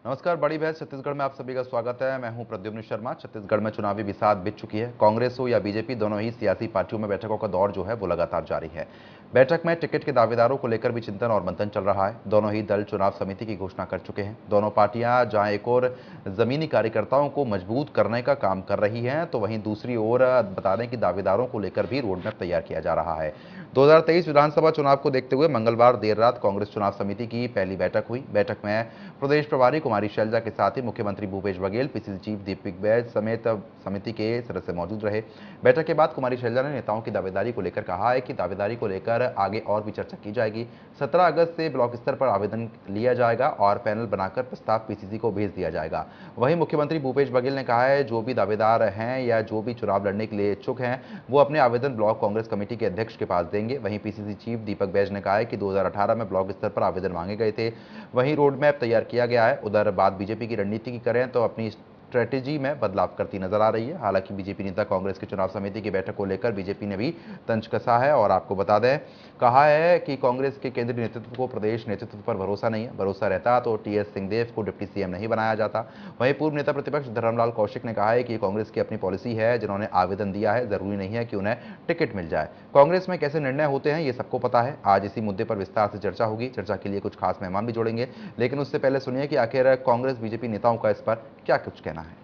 नमस्कार, बड़ी बहस छत्तीसगढ़ में आप सभी का स्वागत है। मैं हूं प्रद्युम्न शर्मा। छत्तीसगढ़ में चुनावी बिसात बीत चुकी है। कांग्रेस हो या बीजेपी, दोनों ही सियासी पार्टियों में बैठकों का दौर जो है वो लगातार जारी है। बैठक में टिकट के दावेदारों को लेकर भी चिंतन और मंथन चल रहा है। दोनों ही दल चुनाव समिति की घोषणा कर चुके हैं। दोनों पार्टियां जहां एक और जमीनी कार्यकर्ताओं को मजबूत करने का काम कर रही हैं, तो वहीं दूसरी ओर बता दें कि दावेदारों को लेकर भी रोडमैप तैयार किया जा रहा है। 2023 विधानसभा चुनाव को देखते हुए मंगलवार देर रात कांग्रेस चुनाव समिति की पहली बैठक हुई। बैठक में प्रदेश प्रभारी कुमारी शैलजा के साथ ही मुख्यमंत्री भूपेश बघेल, पीसीसी चीफ दीपक बैज समेत समिति के सदस्य मौजूद रहे। बैठक के बाद कुमारी शैलजा ने नेताओं की दावेदारी को लेकर कहा है कि दावेदारी को लेकर आगे और भी चर्चा की जाएगी। 17 अगस्त से ब्लॉक स्तर पर आवेदन लिया जाएगा और पैनल बनाकर प्रस्ताव पीसीसी को भेज दिया जाएगा। वहीं मुख्यमंत्री भूपेश बघेल ने कहा है, जो भी दावेदार हैं या जो भी चुनाव लड़ने के लिए इच्छुक हैं, वो अपने आवेदन ब्लॉक कांग्रेस कमेटी के अध्यक्ष के पास देंगे। वहीं पीसीसी चीफ दीपक बैज ने कहा है कि 2018 में ब्लॉक स्तर पर आवेदन मांगे गए थे, वहीं रोड मैप तैयार किया गया है। उधर बात बीजेपी की रणनीति की करें तो अपनी स्ट्रेटेजी में बदलाव करती नजर आ रही है। हालांकि बीजेपी नेता कांग्रेस की चुनाव समिति की बैठक को लेकर बीजेपी ने भी तंज कसा है और आपको बता दें, कहा है कि कांग्रेस के केंद्रीय नेतृत्व को प्रदेश नेतृत्व पर भरोसा नहीं है। भरोसा रहता तो टीएस सिंहदेव को डिप्टी सीएम नहीं बनाया जाता। वहीं पूर्व नेता प्रतिपक्ष धर्मलाल कौशिक ने कहा है कि कांग्रेस की अपनी पॉलिसी है, जिन्होंने आवेदन दिया है जरूरी नहीं है कि उन्हें टिकट मिल जाए। कांग्रेस में कैसे निर्णय होते हैं ये सबको पता है। आज इसी मुद्दे पर विस्तार से चर्चा होगी। चर्चा के लिए कुछ खास मेहमान भी जोड़ेंगे, लेकिन उससे पहले सुनिए कि आखिर कांग्रेस बीजेपी नेताओं का इस पर क्या कुछ कहना है।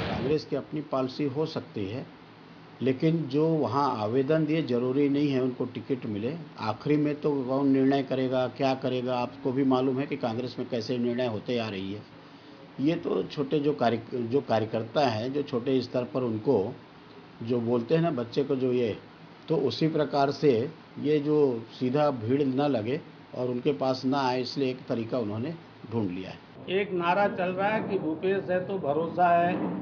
कांग्रेस की अपनी पॉलिसी हो सकती है, लेकिन जो वहाँ आवेदन दिए जरूरी नहीं है उनको टिकट मिले। आखिरी में तो कौन निर्णय करेगा, क्या करेगा, आपको भी मालूम है कि कांग्रेस में कैसे निर्णय होते आ रही है। ये तो छोटे जो कार्यकर्ता हैं, जो छोटे स्तर पर उनको जो बोलते हैं ना बच्चे को, जो ये तो उसी प्रकार से ये जो सीधा भीड़ न लगे और उनके पास ना आए, इसलिए एक तरीका उन्होंने ढूंढ लिया है। एक नारा चल रहा है कि भूपेश है तो भरोसा है।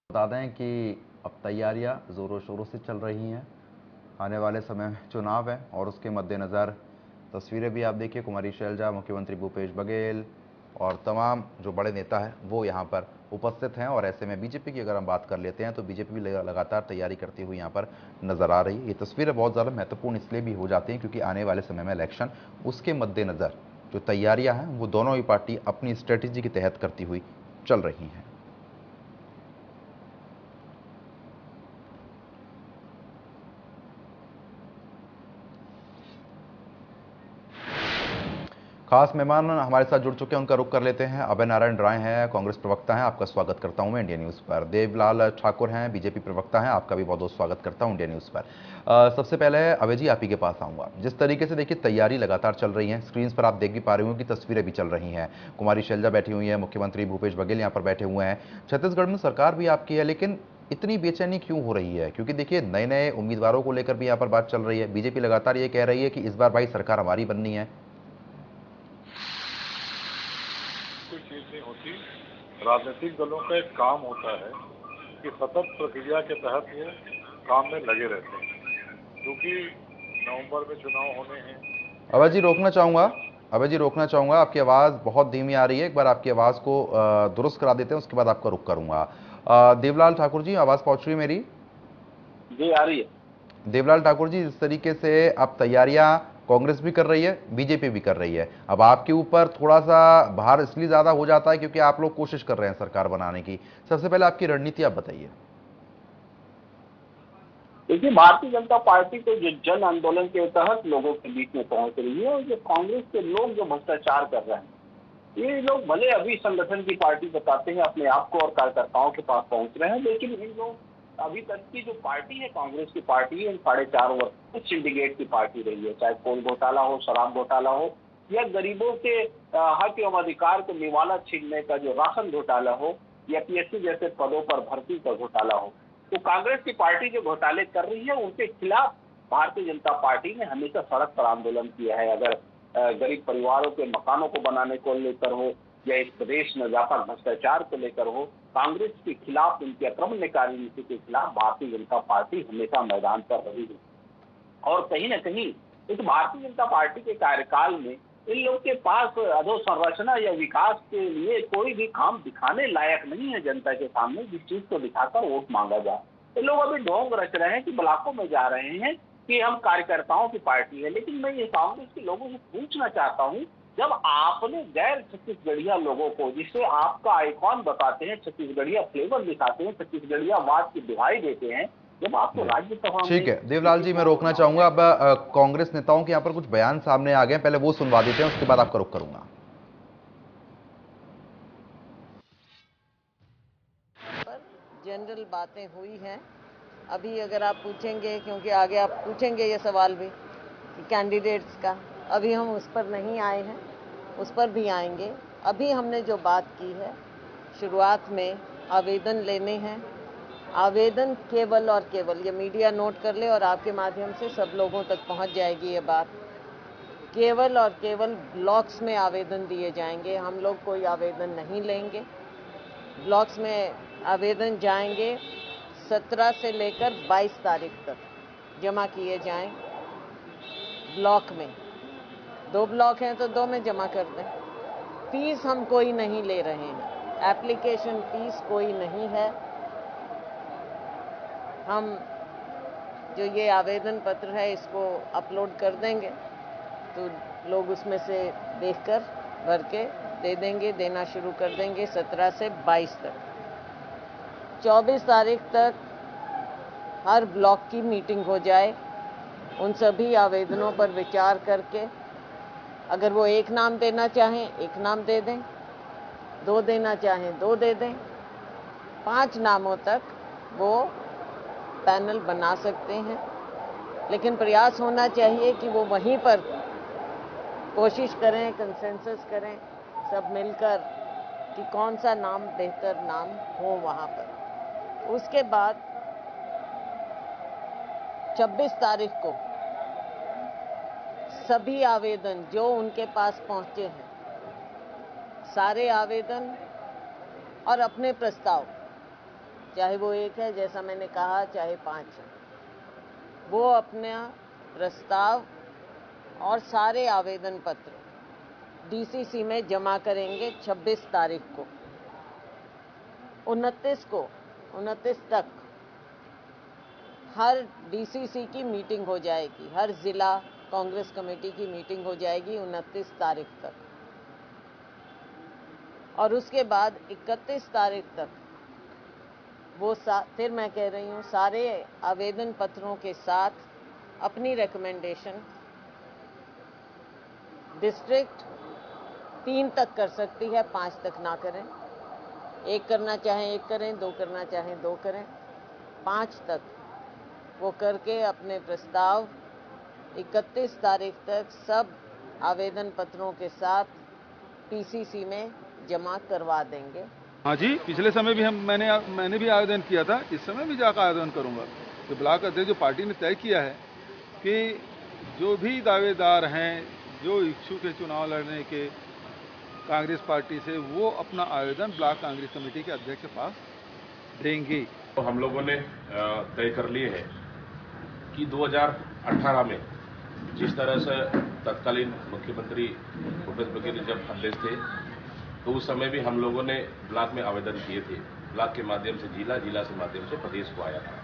बता दें कि अब तैयारियां ज़ोरों शोरों से चल रही हैं। आने वाले समय में चुनाव है और उसके मद्देनज़र तस्वीरें भी आप देखिए, कुमारी शैलजा, मुख्यमंत्री भूपेश बघेल और तमाम जो बड़े नेता हैं वो यहाँ पर उपस्थित हैं। और ऐसे में बीजेपी की अगर हम बात कर लेते हैं तो बीजेपी भी लगातार तैयारी करती हुई यहाँ पर नज़र आ रही है। ये तस्वीरें बहुत ज़्यादा महत्वपूर्ण इसलिए भी हो जाती हैं क्योंकि आने वाले समय में इलेक्शन, उसके मद्देनज़र जो तैयारियाँ हैं वो दोनों ही पार्टी अपनी स्ट्रेटेजी के तहत करती हुई चल रही हैं। खास मेहमान हमारे साथ जुड़ चुके हैं, उनका रुख कर लेते हैं। अभय नारायण राय हैं, कांग्रेस प्रवक्ता हैं, आपका स्वागत करता हूं मैं इंडिया न्यूज़ पर। देवलाल ठाकुर हैं, बीजेपी प्रवक्ता हैं, आपका भी बहुत बहुत स्वागत करता हूं इंडिया न्यूज़ पर। सबसे पहले अभय जी आप ही के पास आऊँगा। जिस तरीके से देखिए तैयारी लगातार चल रही है, स्क्रीन पर आप देख भी पा रहे होंगे कि तस्वीरें भी चल रही हैं। कुमारी शैलजा बैठी हुई है, मुख्यमंत्री भूपेश बघेल यहाँ पर बैठे हुए हैं, छत्तीसगढ़ में सरकार भी आपकी है, लेकिन इतनी बेचैनी क्यों हो रही है? क्योंकि देखिए नए नए उम्मीदवारों को लेकर भी यहाँ पर बात चल रही है। बीजेपी लगातार ये कह रही है कि इस बार भाई सरकार हमारी बननी है। कोई चीज नहीं होती। राजनीतिक दलों का एक काम होता है कि सतत प्रक्रिया के तहत वो काम में लगे रहते हैं, क्योंकि नवंबर में चुनाव होने हैं। अभय जी रोकना चाहूँगा, अभय जी रोकना चाहूँगा, आपकी आवाज़ बहुत धीमी आ रही है। एक बार आपकी आवाज़ को दुरुस्त करा देते हैं, उसके बाद आपका रुख करूँगा। देवलाल ठाकुर जी आवाज़ पहुँच रही है मेरी? जी आ रही है। देवलाल ठाकुर जी, इस तरीके से अब तैयारियां कांग्रेस भी कर रही है, बीजेपी भी कर रही है, अब आपके ऊपर थोड़ा सा भार इसलिए ज़्यादा हो जाता है क्योंकि आप लोग कोशिश कर रहे हैं सरकार बनाने की। सबसे पहले आपकी रणनीति आप बताइए। देखिए, भारतीय जनता पार्टी तो जो जन आंदोलन के तहत लोगों के बीच में पहुंच रही है, और जो कांग्रेस के लोग जो भ्रष्टाचार कर रहे हैं, ये लोग भले अभी संगठन की पार्टी बताते हैं अपने आप को और कार्यकर्ताओं के पास पहुंच रहे हैं, लेकिन इन लोग अभी तक की जो पार्टी है, कांग्रेस की पार्टी है, 4.5 वर्ष सिंडिकेट की पार्टी रही है। चाहे कोल घोटाला हो, शराब घोटाला हो, या गरीबों के हक एवं अधिकार को निवाला छीनने का जो राशन घोटाला हो, या पीएससी जैसे पदों पर भर्ती का घोटाला हो, तो कांग्रेस की पार्टी जो घोटाले कर रही है उनके खिलाफ भारतीय जनता पार्टी ने हमेशा सड़क पर आंदोलन किया है। अगर गरीब परिवारों के मकानों को बनाने को लेकर हो, या इस प्रदेश में व्यापक भ्रष्टाचार को लेकर हो, कांग्रेस के खिलाफ, उनकी आक्रमणकारी नीति के खिलाफ भारतीय जनता पार्टी हमेशा मैदान पर रही है। और कहीं न कहीं इस भारतीय जनता पार्टी के कार्यकाल में इन लोग के पास अधोसंरचना या विकास के लिए कोई भी काम दिखाने लायक नहीं है जनता के सामने, जिस चीज को दिखाकर वोट मांगा जाए। ये लोग अभी ढोंग रच रहे हैं कि ब्लॉकों में जा रहे हैं कि हम कार्यकर्ताओं की पार्टी है, लेकिन मैं ये कांग्रेस के लोगों से पूछना चाहता हूँ, जब आपने गैर छत्तीसगढ़िया लोगों को, जिसे आपका आइकॉन बताते हैं, छत्तीसगढ़िया फ्लेवर दिखाते हैं, छत्तीसगढ़िया वाद की दुहाई देते हैं, जब आपको राज्यसभा में... ठीक है देवलाल जी, मैं रोकना चाहूंगा। अब कांग्रेस नेताओं के यहाँ पर कुछ बयान सामने आ गए, पहले वो सुनवा देते हैं, उसके बाद आपका रुख करूंगा। जनरल बातें हुई हैं। अभी अगर आप पूछेंगे, क्योंकि आगे आप पूछेंगे ये सवाल भी कि कैंडिडेट्स का, अभी हम उस पर नहीं आए हैं, उस पर भी आएंगे। अभी हमने जो बात की है, शुरुआत में आवेदन लेने हैं। आवेदन केवल और केवल, ये मीडिया नोट कर ले और आपके माध्यम से सब लोगों तक पहुंच जाएगी ये बात, केवल और केवल ब्लॉक्स में आवेदन दिए जाएंगे। हम लोग कोई आवेदन नहीं लेंगे। ब्लॉक्स में आवेदन जाएंगे, 17 से लेकर 22 तारीख तक जमा किए जाएं ब्लॉक में। 2 ब्लॉक हैं तो 2 में जमा कर दें। फीस हम कोई नहीं ले रहे हैं, एप्लीकेशन फीस कोई नहीं है। हम जो ये आवेदन पत्र है इसको अपलोड कर देंगे, तो लोग उसमें से देखकर भर के दे देंगे, देना शुरू कर देंगे 17 से 22 तक। 24 तारीख तक हर ब्लॉक की मीटिंग हो जाए, उन सभी आवेदनों पर विचार करके अगर वो एक नाम देना चाहें एक नाम दे दें, 2 देना चाहें 2 दे दें, 5 नामों तक वो पैनल बना सकते हैं। लेकिन प्रयास होना चाहिए कि वो वहीं पर कोशिश करें, कंसेंसस करें सब मिलकर कि कौन सा नाम बेहतर नाम हो वहाँ पर। उसके बाद 26 तारीख को सभी आवेदन जो उनके पास पहुंचे हैं, सारे आवेदन और अपने प्रस्ताव, चाहे वो 1 है जैसा मैंने कहा, चाहे 5 है, वो अपना प्रस्ताव और सारे आवेदन पत्र डीसीसी में जमा करेंगे 26 तारीख को। 29 तक हर डीसीसी की मीटिंग हो जाएगी, हर जिला कांग्रेस कमेटी की मीटिंग हो जाएगी 29 तारीख तक। और उसके बाद 31 तारीख तक वो फिर मैं कह रही हूँ, सारे आवेदन पत्रों के साथ अपनी रिकमेंडेशन डिस्ट्रिक्ट 3 तक कर सकती है, 5 तक ना करें। 1 करना चाहें 1 करें, 2 करना चाहें 2 करें, 5 तक वो करके अपने प्रस्ताव 31 तारीख तक सब आवेदन पत्रों के साथ पीसीसी में जमा करवा देंगे। हाँ जी, पिछले समय भी मैंने भी आवेदन किया था, इस समय भी जाकर आवेदन करूंगा। तो ब्लॉक अध्यक्ष जो पार्टी ने तय किया है कि जो भी दावेदार हैं, जो इच्छुक है चुनाव लड़ने के कांग्रेस पार्टी से, वो अपना आवेदन ब्लॉक कांग्रेस कमेटी के अध्यक्ष के पास देंगे। तो हम लोगों ने तय कर लिए है कि 2018 में जिस तरह से तत्कालीन मुख्यमंत्री भूपेश बघेल जब अध्यक्ष थे, तो उस समय भी हम लोगों ने ब्लॉक में आवेदन किए थे। ब्लॉक के माध्यम से जिला, जिला से माध्यम से प्रदेश को आया था।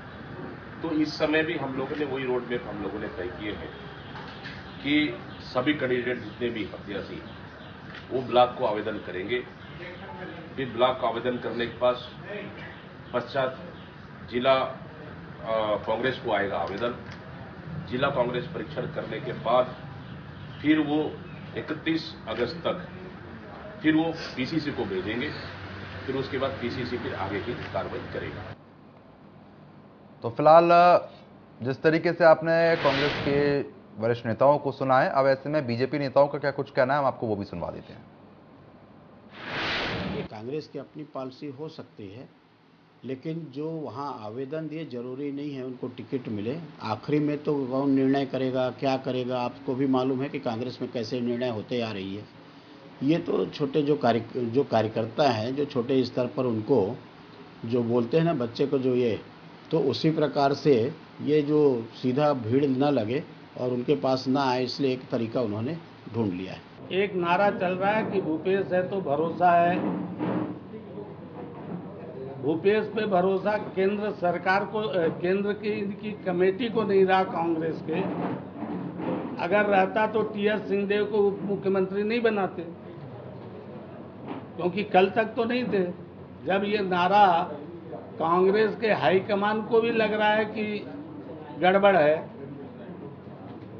तो इस समय भी हम लोगों ने वही रोड मैप हम लोगों ने तय किए हैं कि सभी कैंडिडेट जितने भी प्रत्याशी वो ब्लॉक को आवेदन करेंगे। फिर ब्लॉक को आवेदन करने के पश्चात जिला कांग्रेस को आएगा आवेदन। जिला कांग्रेस परीक्षण करने के बाद फिर वो 31 अगस्त तक फिर वो पीसीसी को भेजेंगे, फिर उसके बाद पीसीसी फिर आगे की कार्रवाई करेगा। तो फिलहाल जिस तरीके से आपने कांग्रेस के वरिष्ठ नेताओं को सुना है, अब ऐसे में बीजेपी नेताओं का क्या कुछ कहना है, हम आपको वो भी सुनवा देते हैं। ये कांग्रेस की अपनी पॉलिसी हो सकती है, लेकिन जो वहाँ आवेदन दिए जरूरी नहीं है उनको टिकट मिले। आखिरी में तो कौन निर्णय करेगा, क्या करेगा, आपको भी मालूम है कि कांग्रेस में कैसे निर्णय होते आ रही है। ये तो छोटे जो कार्यकर्ता हैं, जो छोटे स्तर पर उनको जो बोलते हैं ना बच्चे को, जो ये तो उसी प्रकार से ये जो सीधा भीड़ न लगे और उनके पास ना आए, इसलिए एक तरीका उन्होंने ढूंढ लिया है। एक नारा चल रहा है कि भूपेश है तो भरोसा है। भूपेश पे भरोसा केंद्र सरकार को, केंद्र की कमेटी को नहीं रहा कांग्रेस के। अगर रहता तो टी.एस. सिंहदेव को उप मुख्यमंत्री नहीं बनाते, क्योंकि कल तक तो नहीं थे। जब ये नारा कांग्रेस के हाईकमान को भी लग रहा है कि गड़बड़ है,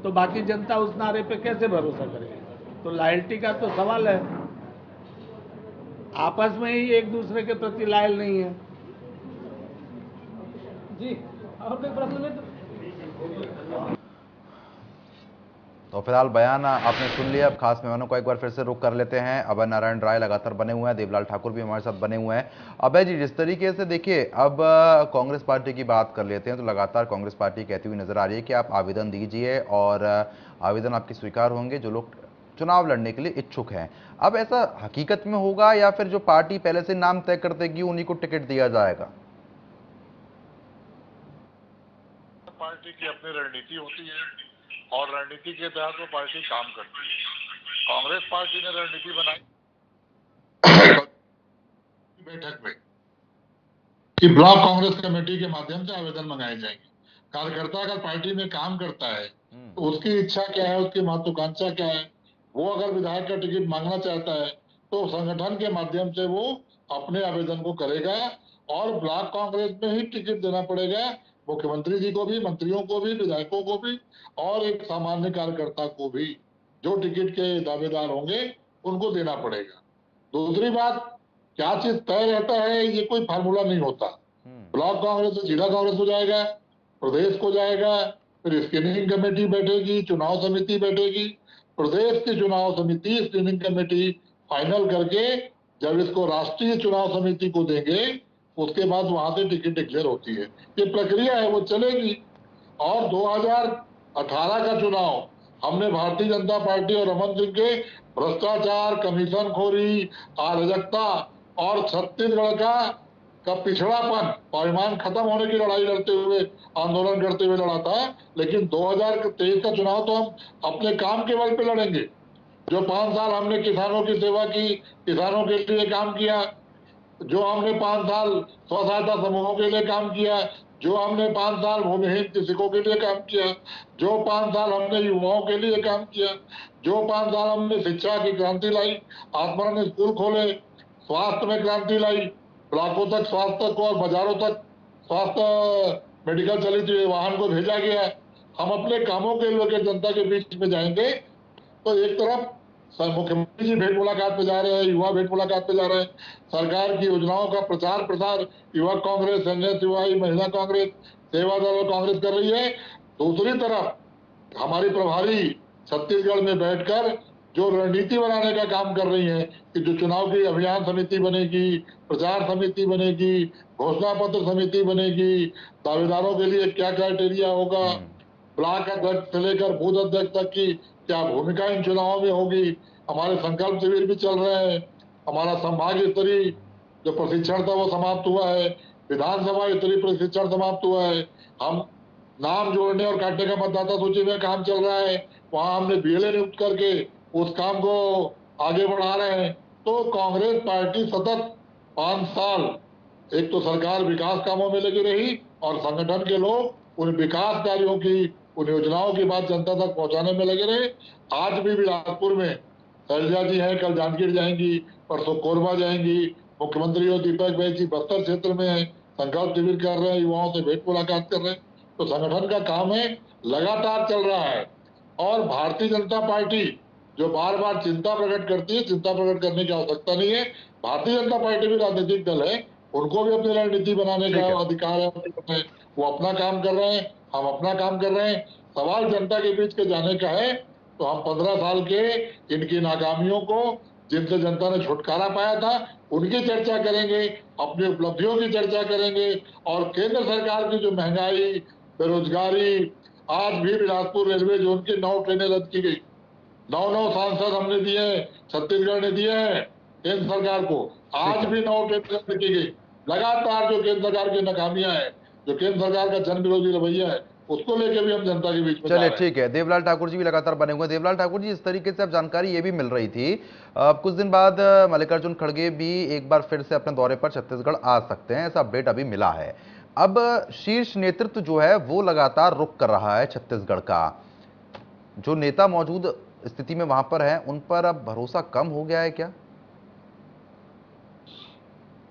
तो बाकी जनता उस नारे पे कैसे भरोसा करेगी? तो लॉयल्टी का तो सवाल है। आपस में ही एक दूसरे के प्रति लॉयल नहीं है। जी, और कोई प्रश्न में तो फिलहाल बयान आपने सुन लिया। अब खास मेहमानों को एक बार फिर से रुक कर लेते हैं। अभय नारायण राय लगातार बने हुए हैं, देवलाल ठाकुर भी हमारे साथ बने हुए हैं। अभय जी, जिस तरीके से देखिए, अब कांग्रेस पार्टी की बात कर लेते हैं, तो लगातार कांग्रेस पार्टी कहती हुई नजर आ रही है कि आप आवेदन दीजिए और आवेदन आपके स्वीकार होंगे जो लोग चुनाव लड़ने के लिए इच्छुक हैं। अब ऐसा हकीकत में होगा या फिर जो पार्टी पहले से नाम तय कर देगी उन्हीं को टिकट दिया जाएगा? पार्टी की अपनी रणनीति होती है और रणनीति के तहत वो पार्टी काम करती है। कांग्रेस पार्टी ने रणनीति बनाई बैठक में कि ब्लॉक कांग्रेस कमेटी के माध्यम से आवेदन मंगाए जाएंगे। कार्यकर्ता अगर पार्टी में काम करता है तो उसकी इच्छा क्या है, उसकी महत्वाकांक्षा क्या है, वो अगर विधायक का टिकट मांगना चाहता है तो संगठन के माध्यम से वो अपने आवेदन को करेगा और ब्लॉक कांग्रेस में ही टिकट देना पड़ेगा मुख्यमंत्री जी को भी, मंत्रियों को भी, विधायकों को भी और एक सामान्य कार्यकर्ता को भी। जो टिकट के दावेदार होंगे उनको देना पड़ेगा। दूसरी बात, क्या चीज तय रहता है, ये कोई फार्मूला नहीं होता। ब्लॉक कांग्रेस से सीधा कांग्रेस हो जाएगा, प्रदेश को जाएगा, फिर स्क्रीनिंग कमेटी बैठेगी, चुनाव समिति बैठेगी। प्रदेश की चुनाव समिति स्क्रीनिंग कमेटी फाइनल करके जब इसको राष्ट्रीय चुनाव समिति को देंगे, उसके बाद वहां से टिकट डिक्लेयर होती है। ये प्रक्रिया है, वो चलेगी। और 2018 का चुनाव हमने भारतीय जनता पार्टी और रमन सिंह के भ्रष्टाचार, कमीशन खोरी, अराजकता और छत्तीसगढ़ का पिछड़ापन, पायमान खत्म होने की लड़ाई लड़ते हुए, आंदोलन करते हुए लड़ा था। लेकिन 2023 का चुनाव तो हम अपने काम के बल पे लड़ेंगे। जो 5 साल हमने किसानों की सेवा की, किसानों के लिए काम किया, जो हमने 5 साल स्व सहायता समूहों के लिए काम किया, जो हमने 5 साल भूमिहीन कृषकों के लिए काम किया, जो 5 साल हमने युवाओं के लिए काम किया, जो 5 साल हमने शिक्षा की क्रांति लाई, आत्मनिर्भर स्कूल खोले, स्वास्थ्य में क्रांति लाई, ब्लॉकों तक स्वास्थ्य को और बाजारों तक स्वास्थ्य मेडिकल चलित वाहन को भेजा गया। हम अपने कामों के लिए जनता के बीच में जाएंगे। तो एक तरफ मुख्यमंत्री जी भेंट मुलाकात पे जा रहे हैं, युवा भेंट मुलाकात पे जा रहे हैं, सरकार की योजनाओं का प्रचार प्रसार युवा कांग्रेस, संजय तिवारी महिला कांग्रेस, सेवा दल कांग्रेस कर रही है। दूसरी तरफ हमारी प्रभारी छत्तीसगढ़ में बैठकर जो रणनीति बनाने का काम कर रही है कि जो चुनाव की अभियान समिति बनेगी, प्रचार समिति बनेगी, घोषणा पत्र समिति बनेगी, दावेदारों के लिए क्या क्राइटेरिया होगा, ब्लॉक अध्यक्ष से लेकर बूथ अध्यक्ष तक की क्या भूमिका इन चुनावों में होगी। हमारे संकल्प शिविर भी चल रहे हैं। हमारा संभाग स्तरीय जो प्रशिक्षण था वो समाप्त हुआ है, विधानसभा स्तरीय प्रशिक्षण समाप्त हुआ है। हम नाम जोड़ने और काटने का मतदाता सूची में काम चल रहा है, वहां हमने बीएलए नियुक्त करके उस काम को आगे बढ़ा रहे हैं। तो कांग्रेस पार्टी सतत 5 साल एक तो सरकार विकास कामों में लगी रही और संगठन के लोग उन विकास कार्यों की, उन योजनाओं की बात जनता तक पहुंचाने में लगे रहे। आज भी बिलासपुर में शैलजा जी हैं, कल जांजगीर जाएंगी, परसों कोरबा जाएंगी। मुख्यमंत्री और दीपक भाई जी बस्तर क्षेत्र में संकल्प शिविर कर रहे हैं, युवाओं से भेंट मुलाकात कर रहे हैं। तो संगठन का काम है, लगातार चल रहा है। और भारतीय जनता पार्टी जो बार बार चिंता प्रकट करती है, चिंता प्रकट करने की आवश्यकता नहीं है। भारतीय जनता पार्टी भी राजनीतिक दल है, उनको भी अपनी रणनीति बनाने का अधिकार है, वो अपना काम कर रहे हैं, हम अपना काम कर रहे हैं। सवाल जनता के बीच के जाने का है, तो हम 15 साल के इनकी नाकामियों को, जिनसे जनता ने छुटकारा पाया था, उनकी चर्चा करेंगे, अपनी उपलब्धियों की चर्चा करेंगे, और केंद्र सरकार की जो महंगाई, बेरोजगारी, आज भी बिलासपुर रेलवे जोन की 9 ट्रेनें रद्द की गई, 9 सांसद हमने दिए, छत्तीसगढ़ ने दिए हैं केंद्र सरकार को, आज भी 9 ट्रेनें रद्द की गई। लगातार जो केंद्र सरकार की नाकामियां हैं, जो केंद्र सरकार का जन विरोधी रवैया है, उसको लेके भी हम जनता के बीच में चलिए ठीक है। देवलाल ठाकुर जी भी लगातार बने हुए हैं। देवलाल ठाकुर जी, इस तरीके से अब जानकारी ये भी मिल रही थी कुछ दिन बाद मल्लिकार्जुन खड़गे भी एक बार फिर से अपने दौरे पर छत्तीसगढ़ आ सकते हैं, ऐसा अपडेट अभी मिला है। अब शीर्ष नेतृत्व जो है वो लगातार रुख कर रहा है छत्तीसगढ़ का। जो नेता मौजूद स्थिति में वहां पर है, उन पर अब भरोसा कम हो गया है क्या?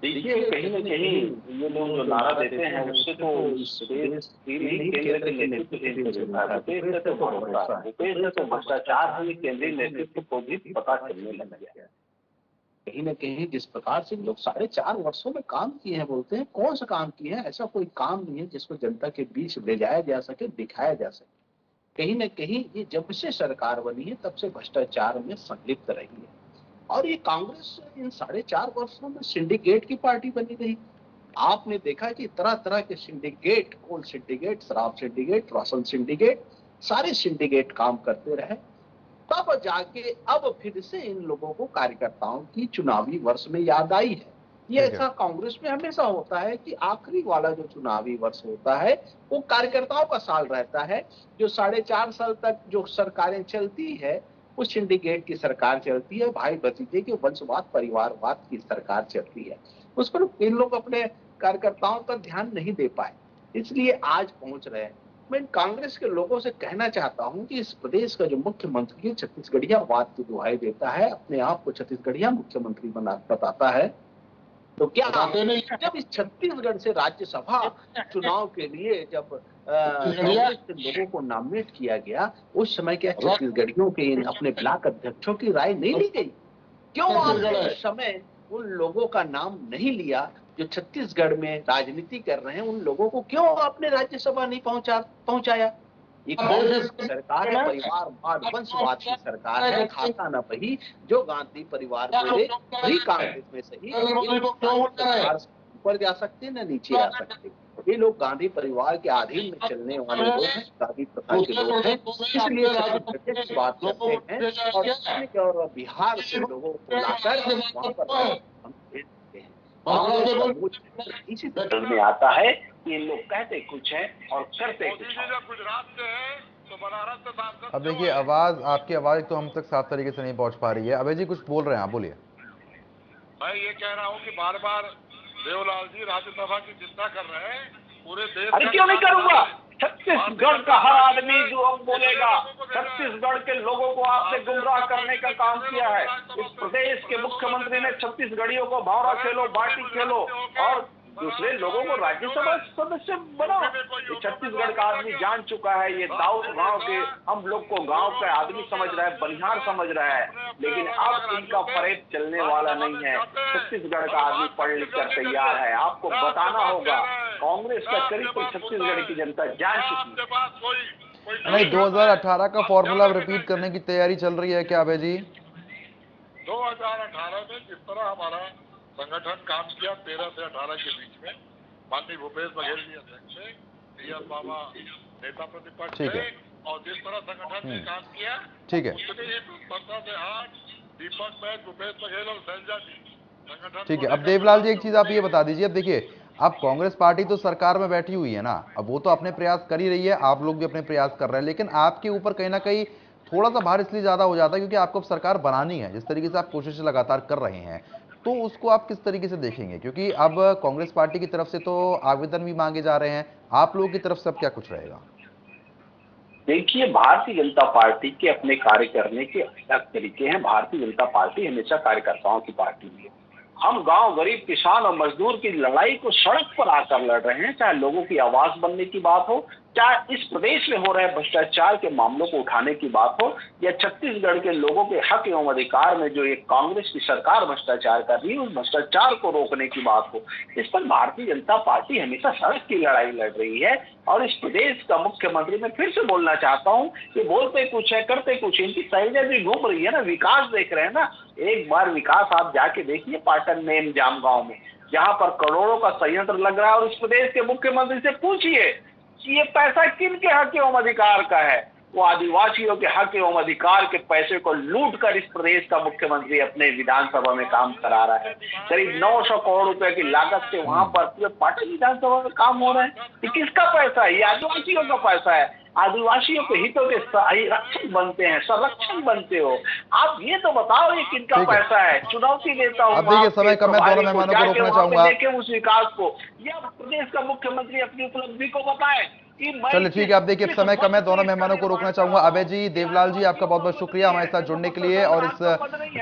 देखिए, कहीं न कहीं ये लोग जो नारा देते हैं उससे तो देश ही केंद्र के नेतृत्व से होता है। भूपेश से तो भरोसा है, भूपेश से तो भ्रष्टाचार है, केंद्रीय नेतृत्व को भी पता चलने लग गया। कहीं न कहीं जिस प्रकार से लोग 4.5 वर्षों में काम किए हैं, बोलते हैं कौन सा काम किए हैं? ऐसा कोई काम नहीं है जिसको जनता के बीच ले जाया जा सके, दिखाया जा सके। कहीं न कहीं ये जब से सरकार बनी है तब से भ्रष्टाचार में संलिप्त रही है, और ये कांग्रेस इन 4.5 वर्षों में सिंडिकेट की पार्टी बनी रही। आपने देखा कि तरह तरह के सिंडिकेट, कोल सिंडिकेट, शराब सिंडिकेट, राशन सिंडिकेट, सारे सिंडिकेट काम करते रहे। तब जाके अब फिर से इन लोगों को कार्यकर्ताओं की चुनावी वर्ष में याद आई है। ये ऐसा कांग्रेस में हमेशा होता है कि आखिरी वाला जो चुनावी वर्ष होता है वो कार्यकर्ताओं का साल रहता है। जो 4.5 साल तक जो सरकारें चलती है, उस सिंडिकेट की सरकार चलती है, भाई भतीजे के वंशवाद, परिवारवाद की सरकार चलती है। उस पर इन लोग अपने कार्यकर्ताओं पर ध्यान नहीं दे पाए, इसलिए आज पहुंच रहे हैं। मैं कांग्रेस के लोगों से कहना चाहता हूं कि इस प्रदेश का जो मुख्यमंत्री छत्तीसगढ़िया वाद की दुहाई देता है, अपने आप को छत्तीसगढ़िया मुख्यमंत्री बताता है, तो क्या जब इस छत्तीसगढ़ से राज्यसभा चुनाव के लिए जब कांग्रेस के लोगों को नॉमिनेट किया गया, उस समय क्या छत्तीसगढ़ियों के अपने ब्लॉक अध्यक्षों की राय नहीं ली गई? क्यों आपने उस समय उन लोगों का नाम नहीं लिया जो छत्तीसगढ़ में राजनीति कर रहे हैं? उन लोगों को क्यों आपने राज्यसभा नहीं पहुंचाया? ये कांग्रेस की सरकार है, परिवारवाद, वंशवाद की सरकार है। खाता न वही जो गांधी परिवार बोले वही कांग्रेस में सही ऊपर जा सकते न नीचे आ सकते। ये लोग गांधी परिवार के अधीन में चलने वाले लोग हैं, गांधी प्रथा के लोग हैं, इसलिए छत्तीसगढ़ की बात करते हैं और बिहार से लोगों को लाकर वहां पर हम भेजते हैं। इसी तरह में आता है कि लोग कहते कुछ है और करते कुछ है। गुजरात से है तो बनारस से सांसद। अब देखिए, आपकी आवाज तो हम तक साफ तरीके से नहीं पहुंच पा रही है। अभय जी कुछ बोल रहे हैं, आप बोलिए। मैं ये कह रहा हूँ कि बार बार देवलाल जी राज्यसभा की चिंता कर रहे हैं, पूरे देश। अरे क्यों नहीं करूंगा? छत्तीसगढ़ का हर आदमी जो अब बोलेगा, छत्तीसगढ़ के लोगों को आपने गुमराह करने का काम किया है। इस प्रदेश के मुख्यमंत्री ने छत्तीसगढ़ियों को भावरा खेलो, बाटी खेलो और दूसरे लोगों को राज्यसभा सदस्य बनाओ। ये छत्तीसगढ़ का आदमी जान चुका है। ये दाऊद गांव के हम लोग को गांव का आदमी समझ रहा है, बनिहार समझ रहा है, लेकिन अब इनका फरेब चलने वाला नहीं है। छत्तीसगढ़ का आदमी पढ़ लिख कर तैयार है। आपको बताना होगा, कांग्रेस का चरित्र छत्तीसगढ़ की जनता जान चुकी है। नहीं, 2018 का फॉर्मूला रिपीट करने की तैयारी चल रही है क्या अभय जी? 2018 में जिस तरह हमारा संगठन काम किया 13 से 18 के बीच में, माननीय भूपेश बघेल जी अध्यक्ष थे, टीएस बाबा नेता प्रतिपक्ष थे, और जिस तरह संगठन ने काम किया, ठीक है, उसके लिए 15 से 8 दीपक बैद, भूपेश बघेल और शैलजा जी संगठन। ठीक है। अब देवलाल जी एक चीज आप ये बता दीजिए, अब देखिए, अब कांग्रेस पार्टी तो सरकार में बैठी हुई है ना, अब वो तो अपने प्रयास कर ही रही है, आप लोग भी अपने प्रयास कर रहे हैं, लेकिन आपके ऊपर कहीं ना कहीं थोड़ा सा भार इसलिए ज्यादा हो जाता है क्योंकि आपको अब सरकार बनानी है। जिस तरीके से आप कोशिश लगातार कर रहे हैं, तो उसको आप किस तरीके से देखेंगे? क्योंकि अब कांग्रेस पार्टी की तरफ से तो आवेदन भी मांगे जा रहे हैं, आप लोगों की तरफ से अब क्या कुछ रहेगा? देखिए, भारतीय जनता पार्टी के अपने कार्य करने के अलग तरीके हैं। भारतीय जनता पार्टी हमेशा कार्यकर्ताओं की पार्टी है। हम गांव, गरीब, किसान और मजदूर की लड़ाई को सड़क पर आकर लड़ रहे हैं, चाहे लोगों की आवाज बनने की बात हो, चाहे इस प्रदेश में हो रहे भ्रष्टाचार के मामलों को उठाने की बात हो या छत्तीसगढ़ के लोगों के हक एवं अधिकार में जो एक कांग्रेस की सरकार भ्रष्टाचार कर रही है, उस भ्रष्टाचार को रोकने की बात हो, इस पर भारतीय जनता पार्टी हमेशा सड़क की लड़ाई लड़ रही है। और इस प्रदेश का मुख्यमंत्री, मैं फिर से बोलना चाहता हूं कि बोलते कुछ है करते कुछ, इनकी शैलिया भी घूम रही है ना, विकास देख रहे हैं ना। एक बार विकास आप जाके देखिए पाटन में, जामगांव में, जहां पर करोड़ों का संयंत्र लग रहा है, और इस प्रदेश के मुख्यमंत्री से पूछिए कि ये पैसा किन के हक एवं अधिकार का है। वो आदिवासियों के हक एवं अधिकार के पैसे को लूट कर इस प्रदेश का मुख्यमंत्री अपने विधानसभा में काम करा रहा है। करीब 900 करोड़ रुपए की लागत से वहां पर पूरे पाटन विधानसभा में काम हो रहा है। ये किसका पैसा है? ये आदिवासियों का पैसा है। आदिवासियों के हितों के रक्षक बनते हैं, संरक्षण बनते हो आप, ये तो बताओ ये किनका पैसा है। चुनौती देता हूँ, अब देखिए समय कम है, दोनों मेहमानों को रोकना चाहूंगा। देखें उस विकास को, या प्रदेश का मुख्यमंत्री अपनी उपलब्धि को बताए। चलिए ठीक है, अब देखिए समय कम है, दोनों मेहमानों को रोकना चाहूंगा। अभय जी, देवलाल जी, आपका बहुत बहुत शुक्रिया हमारे साथ जुड़ने के लिए और इस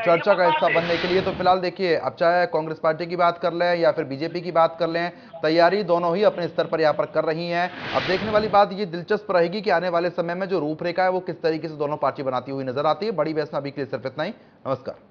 चर्चा का हिस्सा बनने के लिए। तो फिलहाल देखिए, अब चाहे कांग्रेस पार्टी की बात कर लें या फिर बीजेपी की बात कर लें, तैयारी दोनों ही अपने स्तर पर यहाँ पर कर रही हैं। अब देखने वाली बात ये दिलचस्प रहेगी कि आने वाले समय में जो रूपरेखा है वो किस तरीके से दोनों पार्टी बनाती हुई नजर आती है। बड़ी बहस में अभी के लिए सिर्फ इतना ही। नमस्कार।